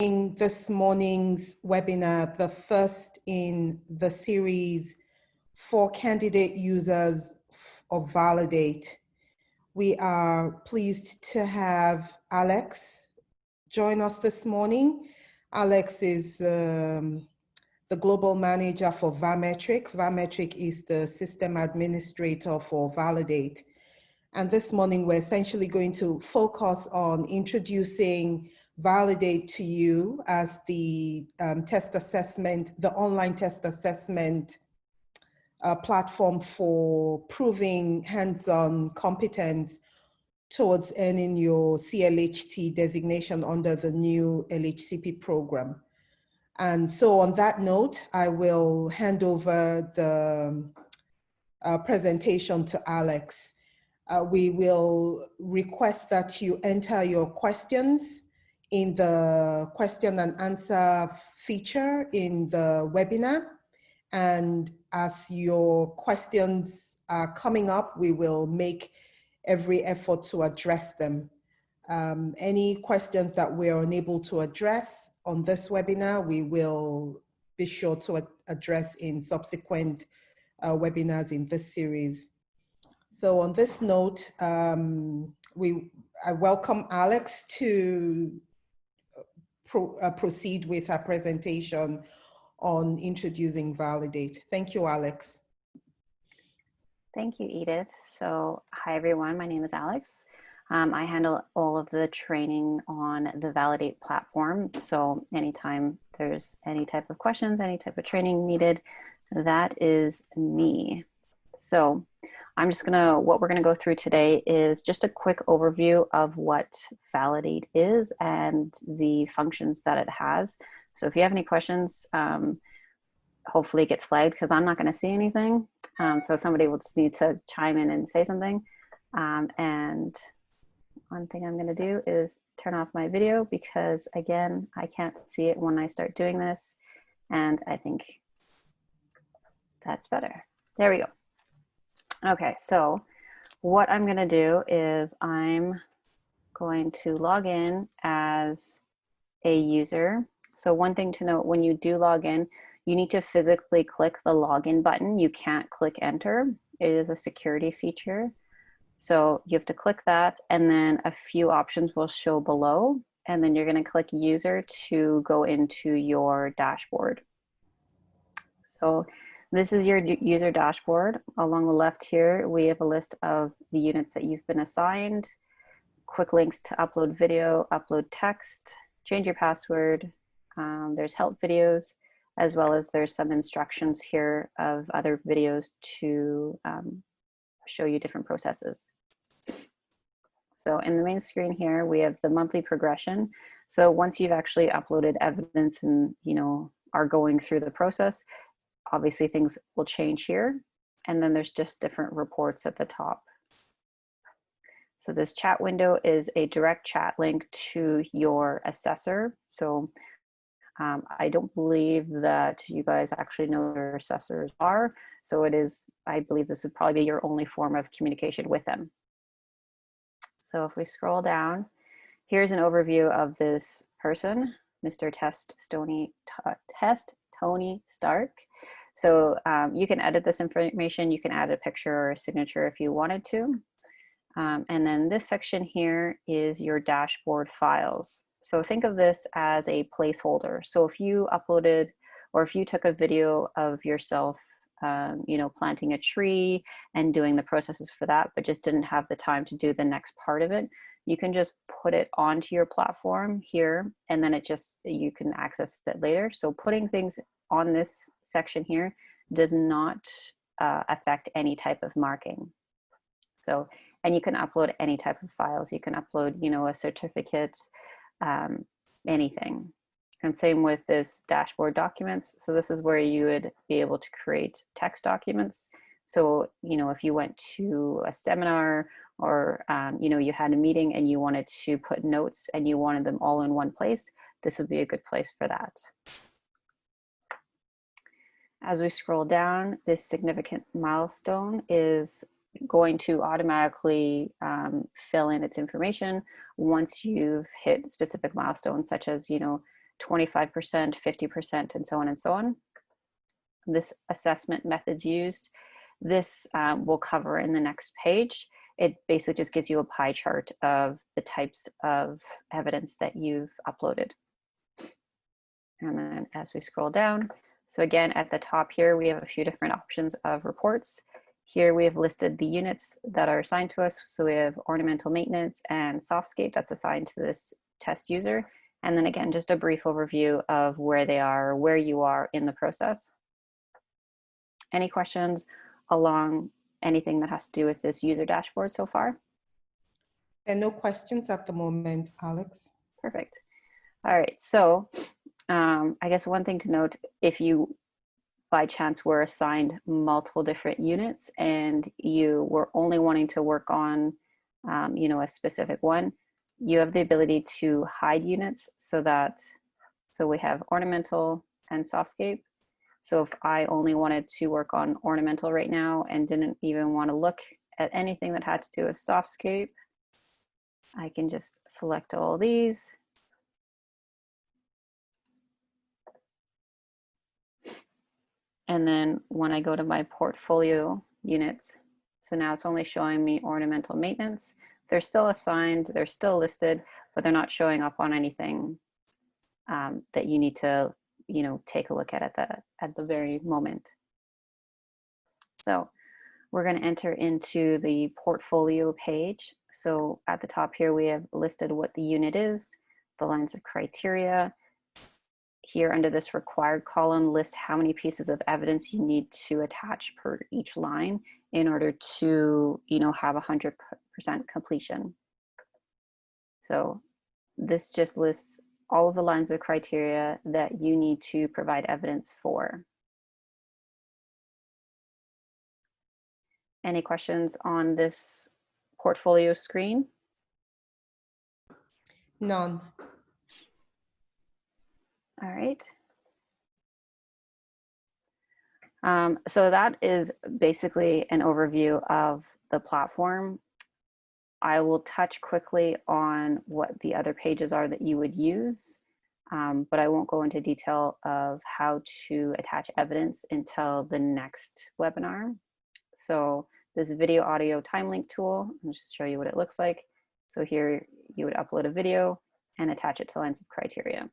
This morning's webinar, the first in the series for candidate users of Validate. We are pleased to have Alex join us this morning. Alex is the global manager for Vametric. Vametric is the system administrator for Validate. And this morning, we're essentially going to focus on introducing Validate to you as the test assessment, the online test assessment platform for proving hands-on competence towards earning your CLHT designation under the new LHCP program. And so on that note, I will hand over the presentation to Alex. We will request that you enter your questions in the question and answer feature in the webinar. And as your questions are coming up, we will make every effort to address them. Any questions that we're unable to address on this webinar, we will be sure to address in subsequent webinars in this series. So on this note, I welcome Alex to proceed with our presentation on introducing Validate. Thank you, Alex. Thank you, Edith. So hi, everyone. My name is Alex. I handle all of the training on the Validate platform. So anytime there's any type of questions, any type of training needed, that is me. So I'm just what we're gonna go through today is just a quick overview of what Validate is and the functions that it has. So if you have any questions, hopefully it gets flagged because I'm not gonna see anything. So somebody will just need to chime in and say something. And one thing I'm gonna do is turn off my video because again, I can't see it when I start doing this. And I think that's better. There we go. Okay, so what I'm gonna do is I'm going to log in as a user. So one thing to note, when you do log in, you need to physically click the login button. You can't click enter. It is a security feature. So you have to click that and then a few options will show below. And then you're gonna click user to go into your dashboard. So this is your user dashboard. Along the left here, we have a list of the units that you've been assigned, quick links to upload video, upload text, change your password. There's help videos, as well as there's some instructions here of other videos to show you different processes. So in the main screen here, we have the monthly progression. So once you've actually uploaded evidence and are going through the process, obviously things will change here. And then there's just different reports at the top. So this chat window is a direct chat link to your assessor. So I don't believe that you guys actually know who your assessors are. So it is, I believe this would probably be your only form of communication with them. So if we scroll down, here's an overview of this person, Mr. Tony Stark. So you can edit this information. You can add a picture or a signature if you wanted to. And then this section here is your dashboard files. So think of this as a placeholder. So if you uploaded or if you took a video of yourself, planting a tree and doing the processes for that, but just didn't have the time to do the next part of it, you can just put it onto your platform here, and then you can access it later. So putting things on this section here does not affect any type of marking. So, and you can upload any type of files. You can upload, a certificate, anything. And same with this dashboard documents. So this is where you would be able to create text documents. So, if you went to a seminar or, you had a meeting and you wanted to put notes and you wanted them all in one place, this would be a good place for that. As we scroll down, this significant milestone is going to automatically fill in its information once you've hit specific milestones, such as, 25%, 50%, and so on and so on. This assessment methods used, this we'll cover in the next page. It basically just gives you a pie chart of the types of evidence that you've uploaded. And then as we scroll down, so again, at the top here, we have a few different options of reports. Here we have listed the units that are assigned to us. So we have ornamental maintenance and softscape that's assigned to this test user. And then again, just a brief overview of where they are, where you are in the process. Any questions along anything that has to do with this user dashboard so far? There are no questions at the moment, Alex. Perfect. All right, so I guess one thing to note, if you by chance were assigned multiple different units and you were only wanting to work on a specific one, you have the ability to hide units so we have ornamental and softscape. So if I only wanted to work on ornamental right now and didn't even want to look at anything that had to do with softscape, I can just select all these. And then when I go to my portfolio units, so now it's only showing me ornamental maintenance. They're still assigned, they're still listed, but they're not showing up on anything that you need to take a look at the very moment. So we're going to enter into the portfolio page. So at the top here, we have listed what the unit is, the lines of criteria. Here under this required column, list how many pieces of evidence you need to attach per each line in order to have 100% completion. So this just lists all of the lines of criteria that you need to provide evidence for. Any questions on this portfolio screen? None. All right. So that is basically an overview of the platform. I will touch quickly on what the other pages are that you would use, but I won't go into detail of how to attach evidence until the next webinar. So this video audio time link tool, I'll just show you what it looks like. So here you would upload a video and attach it to lines of criteria.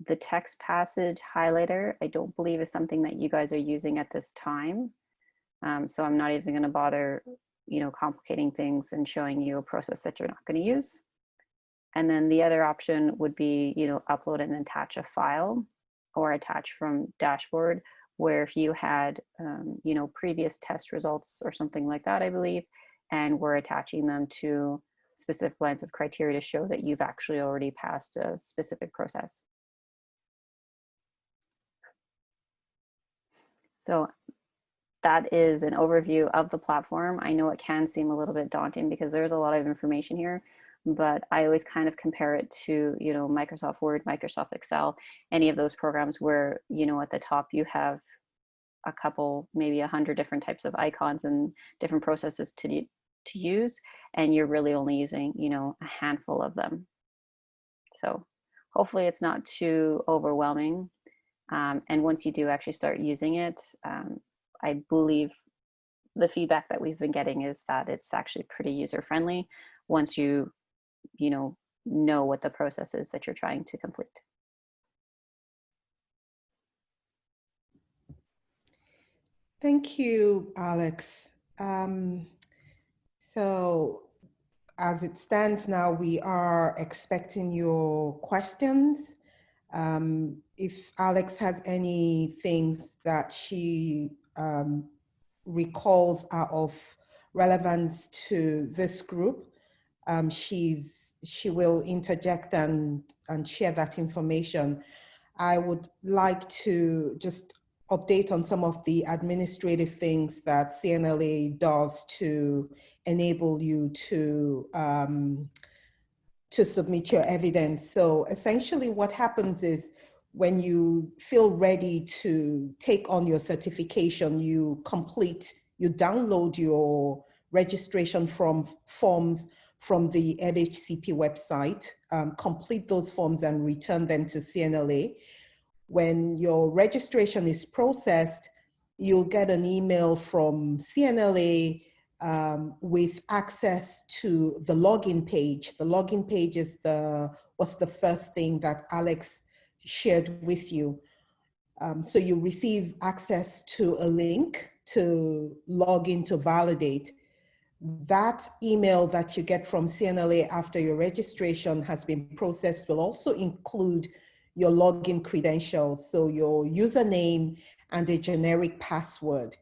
The text passage highlighter, I don't believe is something that you guys are using at this time. So I'm not even going to bother, complicating things and showing you a process that you're not going to use. And then the other option would be, upload and attach a file or attach from dashboard, where if you had, previous test results or something like that, I believe, and we're attaching them to specific lines of criteria to show that you've actually already passed a specific process. So that is an overview of the platform. I know it can seem a little bit daunting because there's a lot of information here, but I always kind of compare it to, Microsoft Word, Microsoft Excel, any of those programs where, at the top you have a couple, maybe 100 different types of icons and different processes to use, and you're really only using, a handful of them. So hopefully it's not too overwhelming. And once you do actually start using it, I believe the feedback that we've been getting is that it's actually pretty user-friendly once you know what the process is that you're trying to complete. Thank you, Alex. So as it stands now, we are expecting your questions. If Alex has any things that she recalls are of relevance to this group, she will interject and share that information. I would like to just update on some of the administrative things that CNLA does to enable you to submit your evidence. So essentially what happens is when you feel ready to take on your certification, you download your registration forms from the LHCP website, complete those forms and return them to CNLA. When your registration is processed, you'll get an email from CNLA with access to the login page. The login page is was the first thing that Alex shared with you. So you receive access to a link to log in to validate. That email that you get from CNLA after your registration has been processed will also include your login credentials, so your username and a generic password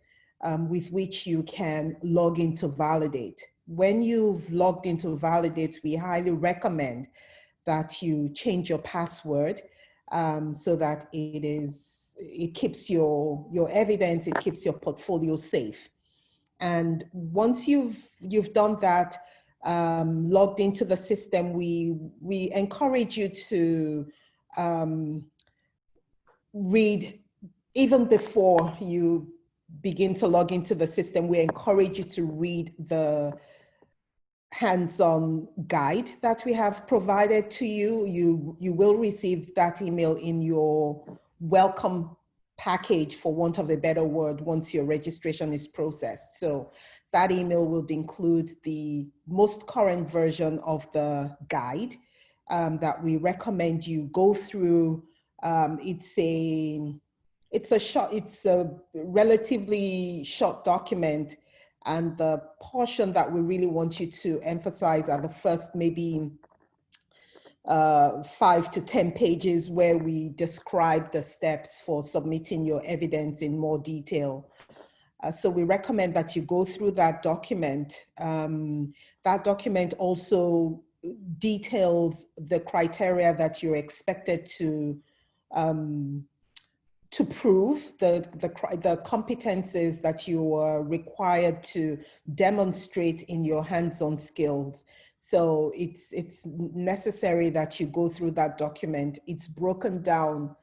with which you can log in to validate. When you've logged into validate, we highly recommend that you change your password so that it keeps your evidence, it keeps your portfolio safe. And once you've done that, logged into the system, we encourage you to read, even before you begin to log into the system, we encourage you to read the hands-on guide that we have provided to you. You will receive that email in your welcome package, for want of a better word, once your registration is processed. So that email will include the most current version of the guide that we recommend you go through. It's a relatively short document, and the portion that we really want you to emphasize are the first maybe 5 to 10 pages, where we describe the steps for submitting your evidence in more detail. So we recommend that you go through that document. That document also details the criteria that you're expected to prove, the competencies that you are required to demonstrate in your hands-on skills. So it's necessary that you go through that document. It's broken down.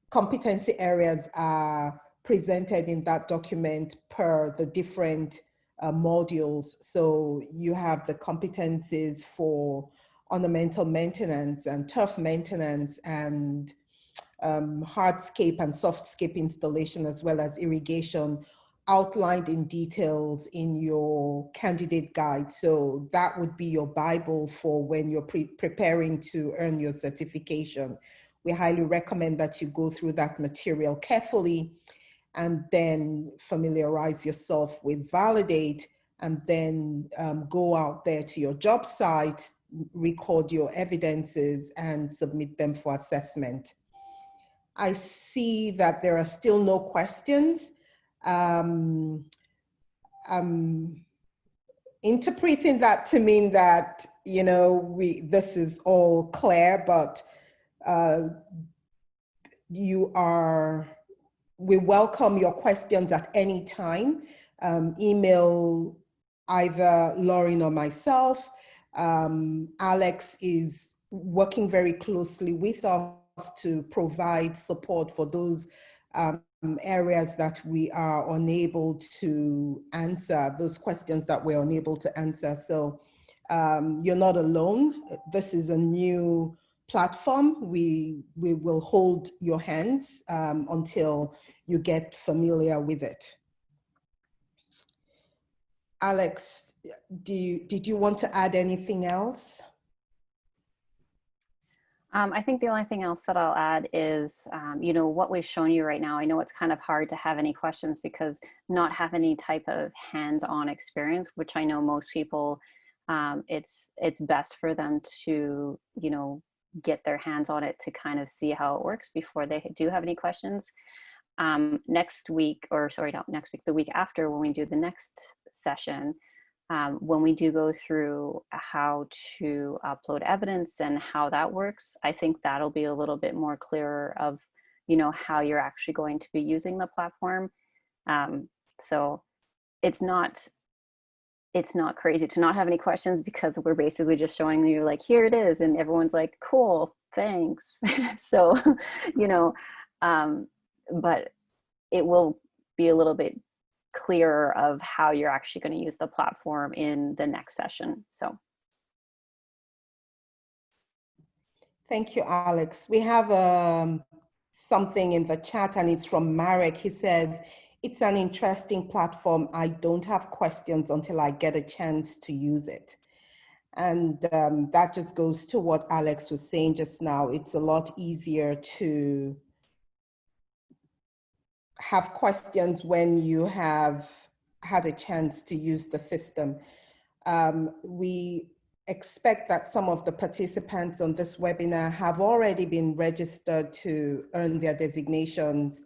Competency areas are presented in that document per the different modules. So you have the competencies for ornamental maintenance and turf maintenance and hardscape and softscape installation, as well as irrigation, outlined in details in your candidate guide. So that would be your Bible for when you're preparing to earn your certification. We highly recommend that you go through that material carefully and then familiarize yourself with Validate, and then go out there to your job site, record your evidences, and submit them for assessment. I see that there are still no questions. I'm interpreting that to mean that, this is all clear, but we welcome your questions at any time. Email either Lauren or myself. Alex is working very closely with us to provide support for those areas that we are unable to answer, those questions that we're unable to answer. So you're not alone. This is a new platform. We will hold your hands until you get familiar with it. Alex, did you want to add anything else? I think the only thing else that I'll add is, what we've shown you right now. I know it's kind of hard to have any questions because not have any type of hands-on experience, which I know most people, it's best for them to, get their hands on it to kind of see how it works before they do have any questions. Next week, or sorry, not next week, the week after, when we do the next session, when we do go through how to upload evidence and how that works, I think that'll be a little bit more clearer of, how you're actually going to be using the platform. So it's not crazy to not have any questions, because we're basically just showing you, like, here it is, and everyone's like, cool, thanks. So, but it will be a little bit clearer of how you're actually going to use the platform in the next session. So Thank you, Alex. We have something in the chat, and it's from Marek. He says, it's an interesting platform. I don't have questions until I get a chance to use it. And that just goes to what Alex was saying just now. It's a lot easier to have questions when you have had a chance to use the system. We expect that some of the participants on this webinar have already been registered to earn their designations,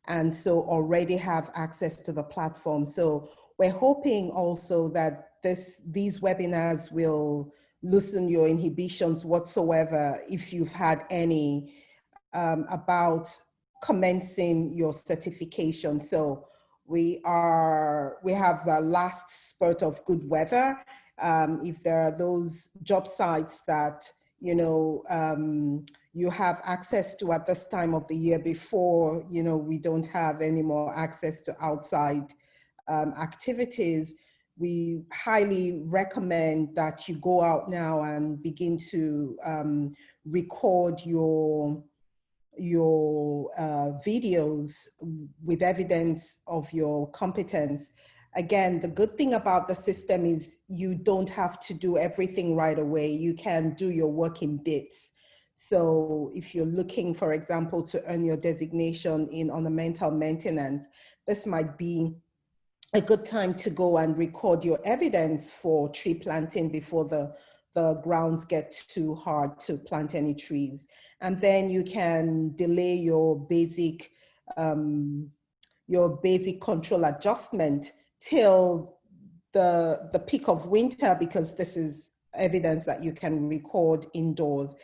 and so already have access to the platform. So we're hoping also that these webinars will loosen your inhibitions whatsoever, if you've had any, about commencing your certification. So we have the last spurt of good weather. If there are those job sites that you have access to at this time of the year before we don't have any more access to outside activities, we highly recommend that you go out now and begin to record your videos with evidence of your competence. Again, the good thing about the system is you don't have to do everything right away. You can do your work in bits. So if you're looking, for example, to earn your designation in ornamental maintenance, this might be a good time to go and record your evidence for tree planting before the grounds get too hard to plant any trees. And then you can delay your basic control adjustment till the peak of winter, because this is evidence that you can record indoors.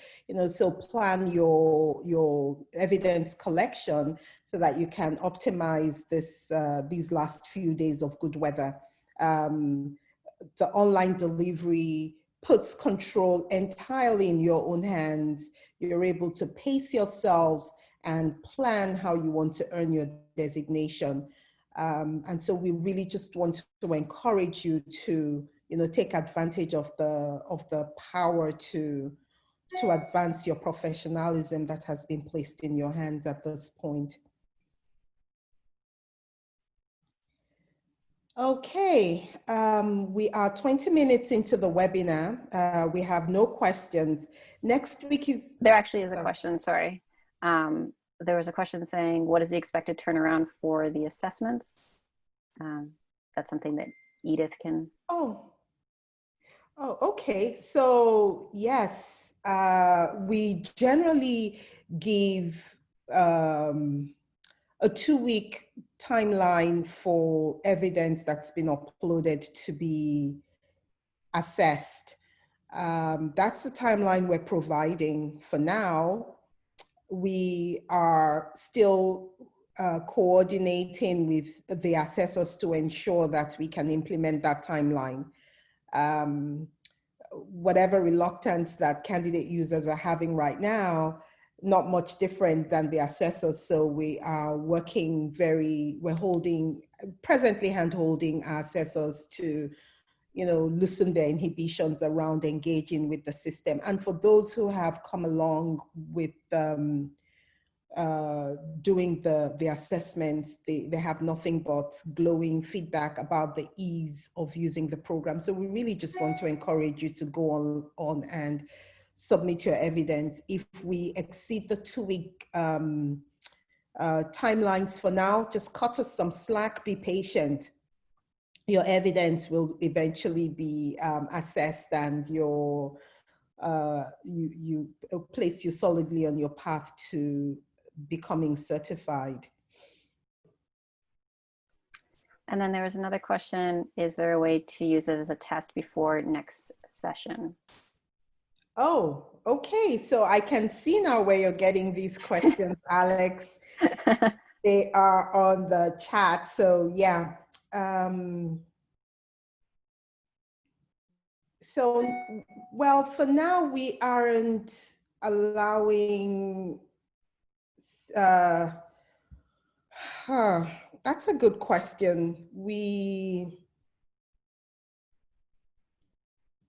So plan your evidence collection so that you can optimize these last few days of good weather. The online delivery puts control entirely in your own hands. You're able to pace yourselves and plan how you want to earn your designation. And so we really just want to encourage you to, take advantage of the power to advance your professionalism that has been placed in your hands at this point. Okay, we are 20 minutes into the webinar. We have no questions. Next week is... There actually is a question, sorry. There was a question saying, what is the expected turnaround for the assessments? That's something that Edith can... Oh, okay. So yes, we generally give a 2-week timeline for evidence that's been uploaded to be assessed. That's the timeline we're providing for now. We are still coordinating with the assessors to ensure that we can implement that timeline. Whatever reluctance that candidate users are having right now, not much different than the assessors. So we are working presently hand-holding our assessors to, loosen their inhibitions around engaging with the system. And for those who have come along with doing the assessments, they have nothing but glowing feedback about the ease of using the program. So we really just want to encourage you to go on and submit your evidence. If we exceed the 2-week timelines for now, just cut us some slack, be patient. Your evidence will eventually be assessed, and you place you solidly on your path to becoming certified. And then there was another question, is there a way to use it as a test before next session? Oh, okay. So I can see now where you're getting these questions, Alex. They are on the chat. So yeah. So, well, for now, we aren't allowing, that's a good question. We're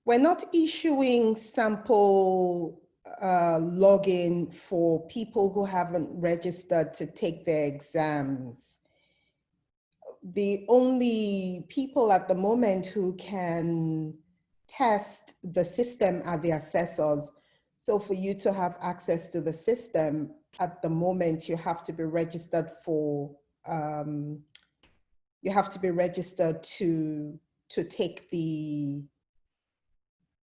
not issuing sample login for people who haven't registered to take their exams. The only people at the moment who can test the system are the assessors. So for you to have access to the system at the moment, you have to be registered for, you have to be registered to take the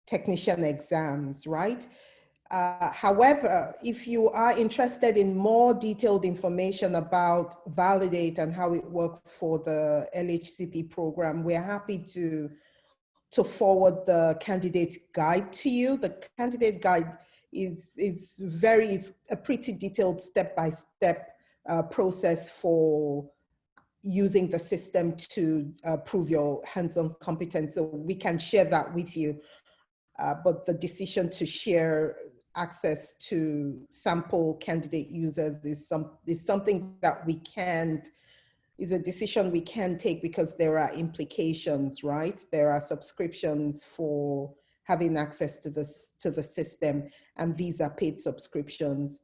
technician exams, right? However, if you are interested in more detailed information about Validate and how it works for the LHCP program, we're happy to forward the candidate guide to you. The candidate guide is a pretty detailed step-by-step process for using the system to prove your hands-on competence. So we can share that with you. But the decision to share access to sample candidate users is something that is a decision we can take because there are implications, right? There are subscriptions for having access to the system, and these are paid subscriptions.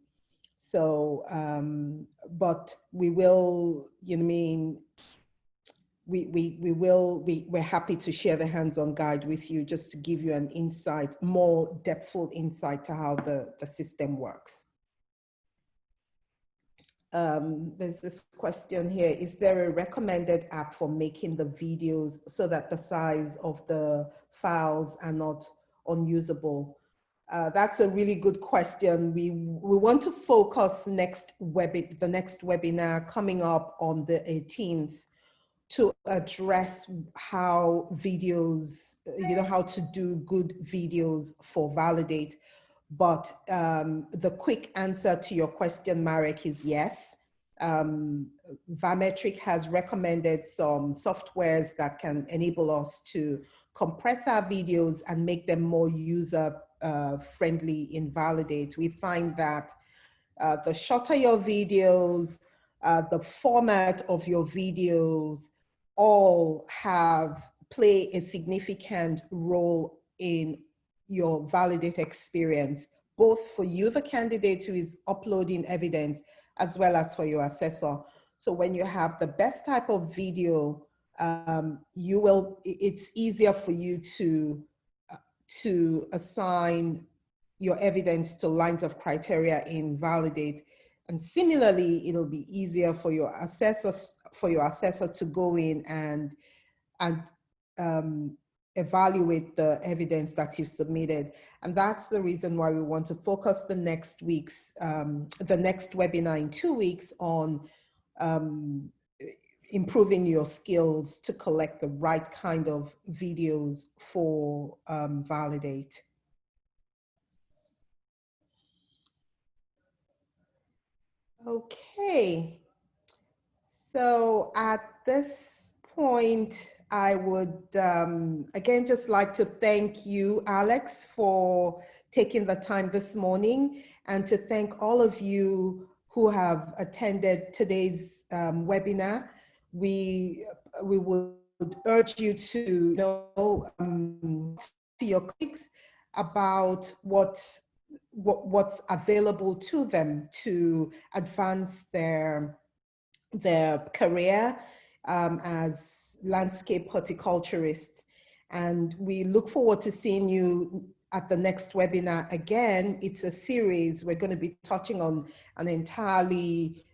So, but we will, we're happy to share the hands-on guide with you just to give you an insight, more depthful insight to how the system works. There's this question here: is there a recommended app for making the videos so that the size of the files are not unusable? That's a really good question. We want to focus the next webinar coming up on the 18th to address how videos, how to do good videos for Validate. But the quick answer to your question, Marek, is yes. Vametric has recommended some softwares that can enable us to compress our videos and make them more user friendly in Validate. We find that the shorter your videos, the format of your videos, all play a significant role in your Validate experience, both for you, the candidate who is uploading evidence, as well as for your assessor. So when you have the best type of video, it's easier for you to assign your evidence to lines of criteria in Validate. And similarly, it'll be easier for your assessor to go in and evaluate the evidence that you've submitted. And that's the reason why we want to focus the next webinar in 2 weeks on improving your skills to collect the right kind of videos for Validate. Okay, so at this point, I would again just like to thank you, Alex, for taking the time this morning, and to thank all of you who have attended today's webinar. We would urge you to to your colleagues about what's available to them to advance their career as landscape horticulturists. And we look forward to seeing you at the next webinar. Again, it's a series. We're going to be touching on an entirely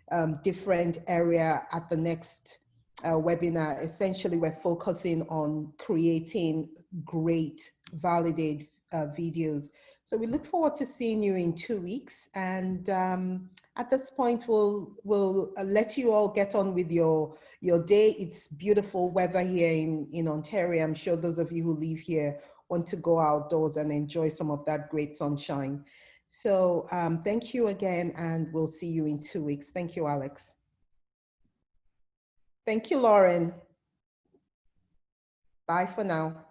different area at the next webinar. Essentially, we're focusing on creating great Validate videos. So we look forward to seeing you in 2 weeks. And at this point, we'll let you all get on with your day. It's beautiful weather here in Ontario. I'm sure those of you who live here want to go outdoors and enjoy some of that great sunshine. So thank you again, and we'll see you in 2 weeks. Thank you, Alex. Thank you, Lauren. Bye for now.